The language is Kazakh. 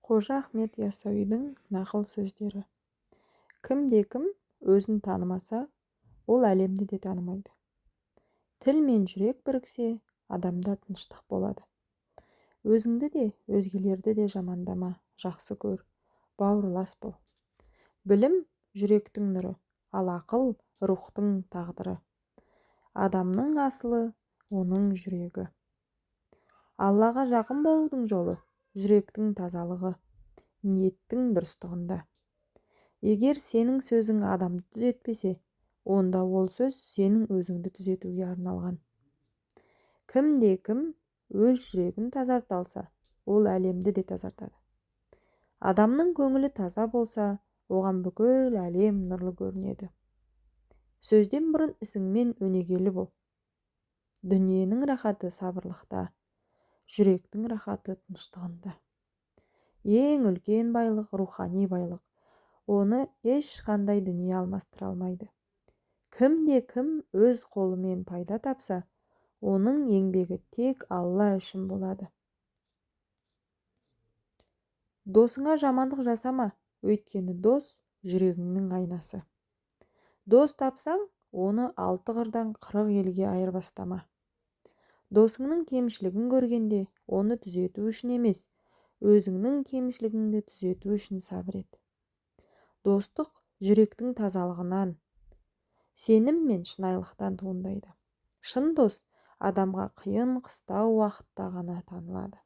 Қожа Ахмет Яссауидің нақыл сөздері. Кім өзін танымаса, ол әлемді де танымайды. Тіл мен жүрек біріксе, адамда тыныштық болады. Өзіңді де, өзгелерді де жамандама, жақсы көр, бауырлас бол. Білім жүректің нұры, ал ақыл рухтың тағдыры. Адамның асылы оның жүрегі. Аллаға жақын болудың жолы жүректің тазалығы, ниеттің дұрыстығында. Егер сенің сөзің адамды түзетпесе, онда ол сөз сенің өзіңді түзетуге арналған. Кім өз жүрегін тазарта алса, ол әлемді де тазартады. Адамның көңілі таза болса, оған бүкіл әлем нұрлы көрінеді. Сөзден бұрын ісіңмен өнегелі бол. Дүниенің рахаты сабырлықта, жүректің рахаты тыныштығында. Ең үлкен байлық рухани байлық. Оны ешқандай дүние алмастыра алмайды. Кім өз қолымен пайда тапса, оның еңбегі тек Алла үшін болады. Досыңа жамандық жасама, өйткені дос жүрегіңнің айнасы. Дос тапсаң, оны 6 қырдан 40 елге айырбастама. Досыңның кемшілігін көргенде, оны түзету үшін емес, өзіңнің кемшілігіңді түзету үшін сабыр ет. Достық жүректің тазалығынан, сенім мен шынайылықтан туындайды. Шын дос адамға қиын қыстау уақытта ғана танылады.